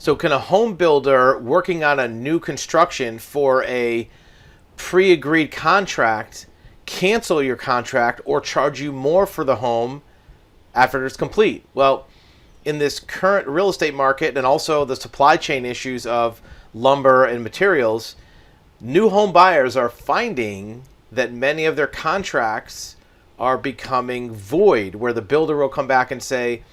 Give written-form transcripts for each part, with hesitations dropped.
So can a home builder working on a new construction for a pre-agreed contract cancel your contract or charge you more for the home after it's complete? Well, in this current real estate market and also the supply chain issues of lumber and materials, new home buyers are finding that many of their contracts are becoming void, where the builder will come back and say,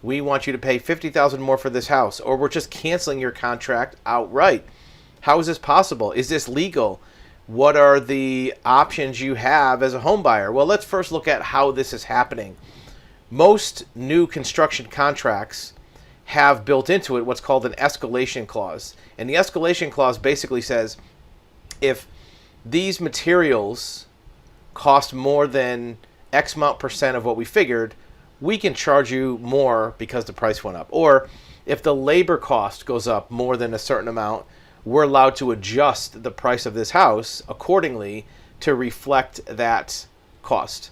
we want you to pay $50,000 more for this house, or we're just canceling your contract outright. How is this possible? Is this legal? What are the options you have as a home buyer? Well, let's first look at how this is happening. Most new construction contracts have built into it what's called an escalation clause. And the escalation clause basically says, if these materials cost more than X amount percent of what we figured, we can charge you more because the price went up. Or if the labor cost goes up more than a certain amount, we're allowed to adjust the price of this house accordingly to reflect that cost.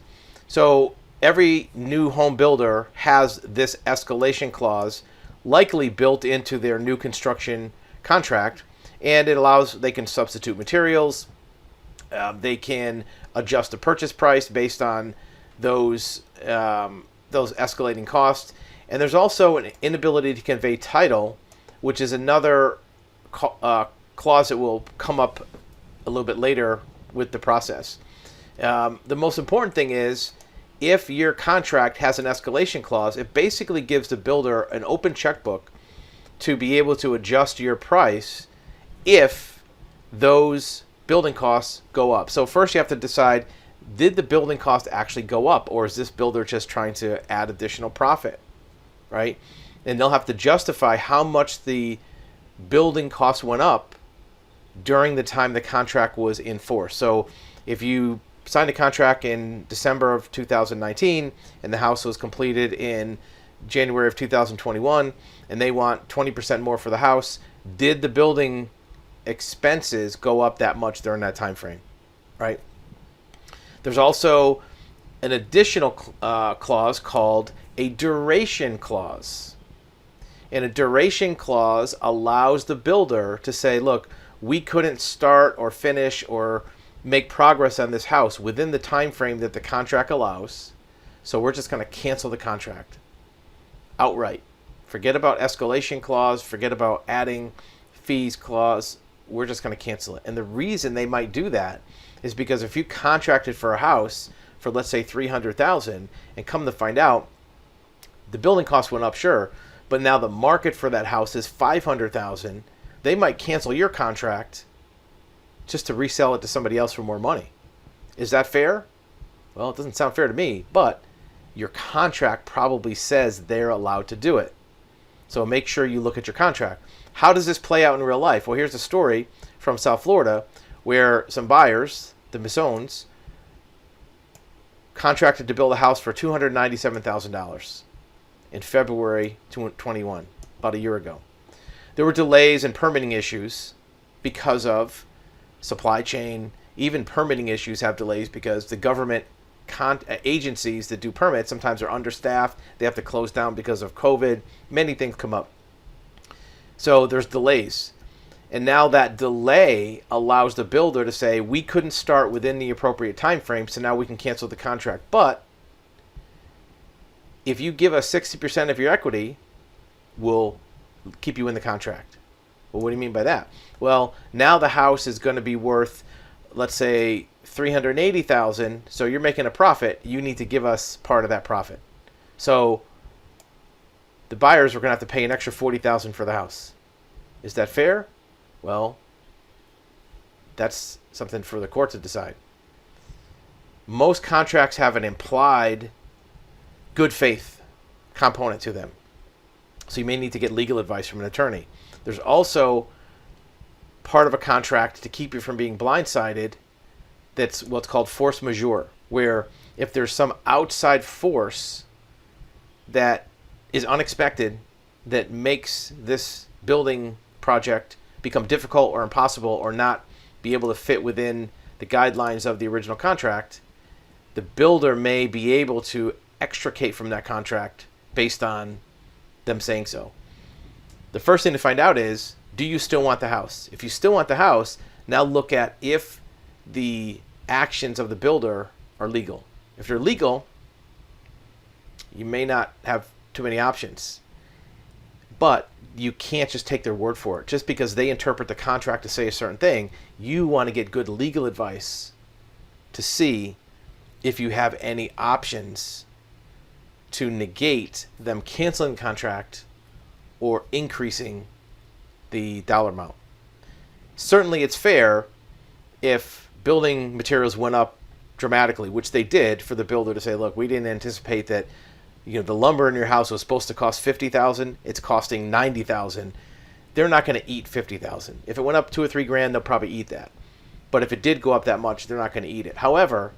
So every new home builder has this escalation clause likely built into their new construction contract, and it allows, they can substitute materials, they can adjust the purchase price based on those escalating costs. And there's also an inability to convey title, which is another clause that will come up a little bit later with the process. The most important thing is, if your contract has an escalation clause, it basically gives the builder an open checkbook to be able to adjust your price if those building costs go up. So first you have to decide, did the building cost actually go up, or is this builder just trying to add additional profit, right? And they'll have to justify how much the building cost went up during the time the contract was in force. So if you signed a contract in December of 2019 and the house was completed in January of 2021 and they want 20% more for the house, did the building expenses go up that much during that time frame, right? There's also an additional clause called a duration clause. And a duration clause allows the builder to say, look, we couldn't start or finish or make progress on this house within the time frame that the contract allows, so we're just going to cancel the contract outright. Forget about escalation clause, forget about adding fees clause, we're just going to cancel it. And the reason they might do that is because if you contracted for a house for, let's say, $300,000, and come to find out the building cost went up, sure, but now the market for that house is $500,000, they might cancel your contract just to resell it to somebody else for more money. Is that fair? Well, it doesn't sound fair to me, but your contract probably says they're allowed to do it. So make sure you look at your contract. How does this play out in real life? Well, here's a story from South Florida where some buyers, the Missones, contracted to build a house for $297,000 in February 2021, about a year ago. There were delays and permitting issues because of supply chain. Even permitting issues have delays because the government agencies that do permits sometimes are understaffed. They have to close down because of COVID. Many things come up. So there's delays. And now that delay allows the builder to say, we couldn't start within the appropriate time frame, so now we can cancel the contract. But if you give us 60% of your equity, we'll keep you in the contract. Well, what do you mean by that? Well, now the house is going to be worth, let's say, $380,000. So you're making a profit. You need to give us part of that profit. So the buyers are going to have to pay an extra $40,000 for the house. Is that fair? Well, that's something for the court to decide. Most contracts have an implied good faith component to them. So you may need to get legal advice from an attorney. There's also part of a contract to keep you from being blindsided that's what's called force majeure, where if there's some outside force that is unexpected that makes this building project become difficult or impossible or not be able to fit within the guidelines of the original contract, the builder may be able to extricate from that contract based on them saying so. The first thing to find out is, do you still want the house? If you still want the house, now look at if the actions of the builder are legal. If they're legal, you may not have too many options. But you can't just take their word for it. Just because they interpret the contract to say a certain thing, you want to get good legal advice to see if you have any options to negate them canceling the contract or increasing the dollar amount. Certainly it's fair if building materials went up dramatically, which they did, for the builder to say, look, we didn't anticipate that the lumber in your house was supposed to cost $50,000, it's costing $90,000. They're not going to eat $50,000. If it went up $2 or $3 grand, they'll probably eat that. But if it did go up that much, they're not going to eat it. However,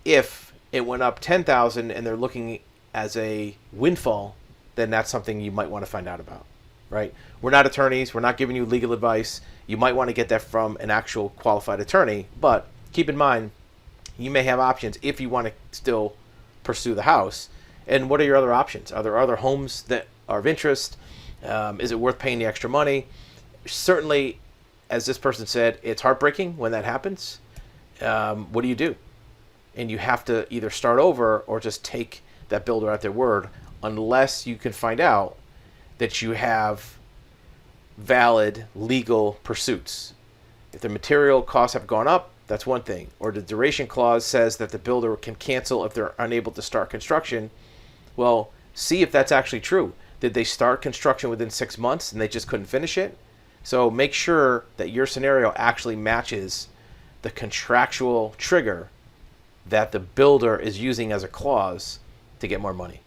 if it went up $10,000 and they're looking as a windfall, then that's something you might want to find out about, right? We're not attorneys. We're not giving you legal advice. You might want to get that from an actual qualified attorney. But keep in mind, you may have options if you want to still pursue the house. And what are your other options? Are there other homes that are of interest? Is it worth paying the extra money? Certainly, as this person said, it's heartbreaking when that happens. What do you do? And you have to either start over or just take that builder at their word, unless you can find out that you have valid legal pursuits. If the material costs have gone up, that's one thing. Or the duration clause says that the builder can cancel if they're unable to start construction. Well, see if that's actually true. Did they start construction within 6 months and they just couldn't finish it? So make sure that your scenario actually matches the contractual trigger that the builder is using as a clause to get more money.